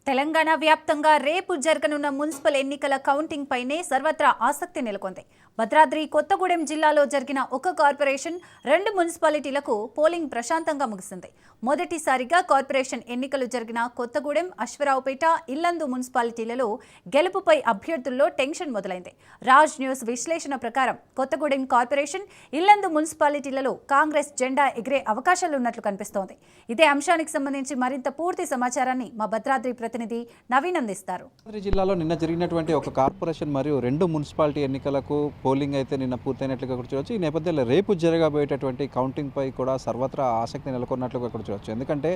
తెలంగాణ వ్యాప్తంగా రేపు జరగనున్న మున్సిపల్ ఎన్నికల కౌంటింగ్ పైనే సర్వత్రా ఆసక్తి నెలకొంది. భద్రాద్రి కొత్తగూడెం జిల్లాలో జరిగిన ఒక కార్పొరేషన్, 2 మున్సిపాలిటీలకు పోలింగ్ ప్రశాంతంగా ముగిసింది. మొదటిసారిగా కార్పొరేషన్ ఎన్నికలు జరిగిన కొత్తగూడెం, అశ్వరావుపేట, ఇల్లందు మున్సిపాలిటీలలో గెలుపుపై అభ్యర్థుల్లో టెన్షన్ మొదలైంది. రాజ్ న్యూస్ విశ్లేషణ ప్రకారం కొత్తగూడెం కార్పొరేషన్, ఇల్లందు మున్సిపాలిటీలలో కాంగ్రెస్ జెండా ఎగిరే అవకాశాలున్నట్లు కనిపిస్తోంది. ఇదే అంశానికి సంబంధించి మరింత పూర్తి సమాచారాన్ని మా భద్రాద్రి ప్రతినిధి నవీన్ అందిస్తారు. జిల్లాలో నిన్న జరిగినటువంటి ఒక కార్పొరేషన్ మరియు 2 మున్సిపాలిటీ ఎన్నికలకు పోలింగ్ అయితే నిన్న పూర్తయినట్లుగా కూడా చూడవచ్చు. ఈ నేపథ్యంలో రేపు జరగబోయేటటువంటి కౌంటింగ్ పై కూడా సర్వత్రా ఆసక్తి నెలకొన్నట్లుగా కూడా చూడవచ్చు. ఎందుకంటే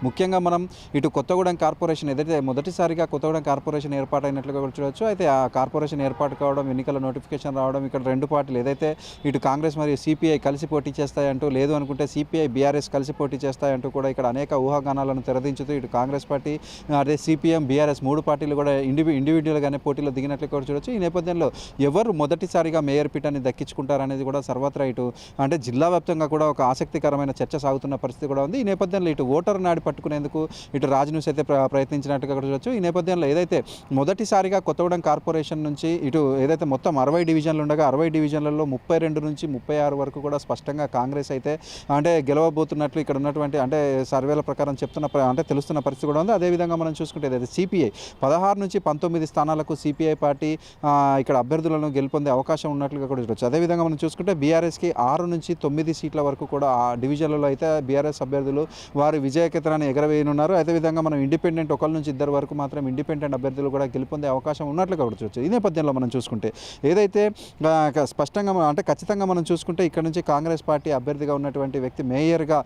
ముఖ్యంగా మనం ఇటు కొత్తగూడెం కార్పొరేషన్ ఏదైతే మొదటిసారిగా కొత్తగూడెం కార్పొరేషన్ ఏర్పాటైనట్లుగా కూడా చూడవచ్చు. అయితే ఆ కార్పొరేషన్ ఏర్పాటు కావడం, ఎన్నికల నోటిఫికేషన్ రావడం, ఇక్కడ 2 పార్టీలు ఏదైతే ఇటు కాంగ్రెస్ మరియు సిపిఐ కలిసి పోటీ చేస్తాయంటూ, లేదు అనుకుంటే సిపిఐ బీఆర్ఎస్ కలిసి పోటీ చేస్తాయంటూ కూడా ఇక్కడ అనేక ఊహాగానాలను తెరదించుతూ ఇటు కాంగ్రెస్ పార్టీ, అదే సిపిఎం, బీఆర్ఎస్ 3 పార్టీలు కూడా ఇండివిజువల్గానే పోటీలో దిగినట్లు కూడా చూడవచ్చు. ఈ నేపథ్యంలో ఎవరు మొదటిసారిగా మేయర్ పీఠాన్ని దక్కించుకుంటారనేది కూడా సర్వత్రా ఇటు అంటే జిల్లా వ్యాప్తంగా కూడా ఒక ఆసక్తికరమైన చర్చ సాగుతున్న పరిస్థితి కూడా ఉంది. ఈ నేపథ్యంలో ఇటు ఓటర్ నాడి పట్టుకునేందుకు ఇటు రాజ్ న్యూస్ అయితే ప్రయత్నించినట్టుగా కూడా చూడవచ్చు. ఈ నేపథ్యంలో ఏదైతే మొదటిసారిగా కొత్తగూడెం కార్పొరేషన్ నుంచి ఇటు ఏదైతే మొత్తం 60 డివిజన్లు ఉండగా 60 డివిజన్లలో 32 నుంచి 36 వరకు కూడా స్పష్టంగా కాంగ్రెస్ అయితే అంటే గెలవబోతున్నట్లు ఇక్కడ ఉన్నటువంటి అంటే సర్వేల ప్రకారం అంటే తెలుస్తున్న పరిస్థితి కూడా ఉంది. అదేవిధంగా మనం చూసుకుంటే ఏదైతే సిపిఐ 16 నుంచి 19 స్థానాలకు సిపిఐ పార్టీ ఇక్కడ అభ్యర్థులను గెలుపొందే అవకాశం ఉన్నట్లుగా కూడా చూడవచ్చు. అదేవిధంగా మనం చూసుకుంటే బీఆర్ఎస్కి 6 నుంచి 9 సీట్ల వరకు కూడా ఆ డివిజన్లలో అయితే బీఆర్ఎస్ అభ్యర్థులు వారి విజయకేతనాన్ని ఎగరవేయనున్నారు. అదేవిధంగా మనం ఇండిపెండెంట్ 1 నుంచి 2 వరకు మాత్రం ఇండిపెండెంట్ అభ్యర్థులు కూడా గెలుపొందే అవకాశం ఉన్నట్లుగా కూడా చూడవచ్చు. ఈ నేపథ్యంలో మనం చూసుకుంటే ఏదైతే స్పష్టంగా అంటే ఖచ్చితంగా మనం చూసుకుంటే ఇక్కడ నుంచి కాంగ్రెస్ పార్టీ అభ్యర్థిగా ఉన్నటువంటి వ్యక్తి మేయర్గా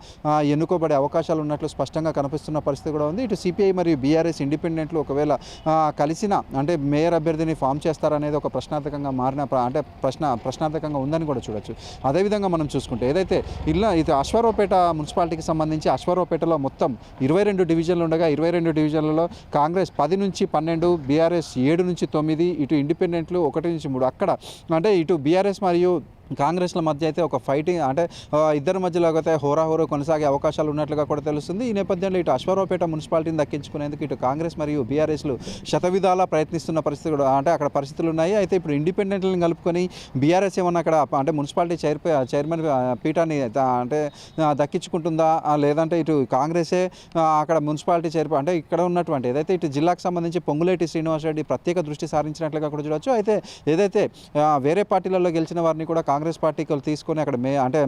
ఎన్నుకోబడే అవకాశాలు ఉన్నట్లు స్పష్టంగా కనిపిస్తున్న పరిస్థితి కూడా ఉంది. ఇటు సిపిఐ మరియు బీఆర్ఎస్ ఇండిపెండెంట్లు ఒకవేళ కలిసిన అంటే మేయర్ అభ్యర్థిని ఫామ్ చేస్తారనేది ఒక ప్రశ్నార్థకంగా మారిన అంటే ప్రశ్నార్థకంగా ఉందని కూడా చూడొచ్చు. అదేవిధంగా మనం చూసుకుంటే ఏదైతే ఇది అశ్వరావుపేట మున్సిపాలిటీకి సంబంధించి అశ్వరావుపేటలో మొత్తం 22 డివిజన్లు ఉండగా 22 డివిజన్లలో కాంగ్రెస్ 10 నుంచి 12, బీఆర్ఎస్ 7 నుంచి 9, ఇటు ఇండిపెండెంట్లు 1 నుంచి 3 అక్కడ అంటే ఇటు బీఆర్ఎస్ మరియు కాంగ్రెస్ల మధ్య అయితే ఒక ఫైటింగ్ అంటే ఇద్దరి మధ్యలో అయితే హోరాహోరో కొనసాగే అవకాశాలు ఉన్నట్లుగా కూడా తెలుస్తుంది. ఈ నేపథ్యంలో ఇటు అశ్వరావుపేట మున్సిపాలిటీని దక్కించుకునేందుకు ఇటు కాంగ్రెస్ మరియు బీఆర్ఎస్లు శతవిధాలా ప్రయత్నిస్తున్న పరిస్థితి కూడా అంటే అక్కడ పరిస్థితులు ఉన్నాయి. అయితే ఇప్పుడు ఇండిపెండెంట్లను కలుపుకొని బీఆర్ఎస్ ఏమన్నా అక్కడ అంటే మున్సిపాలిటీ చైర్మన్ పీఠాన్ని అంటే దక్కించుకుంటుందా, లేదంటే ఇటు కాంగ్రెసే అక్కడ మున్సిపాలిటీ అంటే ఇక్కడ ఉన్నటువంటి ఏదైతే ఇటు జిల్లాకు సంబంధించి పొంగులేటి శ్రీనివాసరెడ్డి ప్రత్యేక దృష్టి సారించినట్లుగా కూడా చూడవచ్చు. అయితే ఏదైతే వేరే పార్టీలలో గెలిచిన వారిని కూడా కాంగ్రెస్ పార్టీకి తీసుకొని అక్కడ అంటే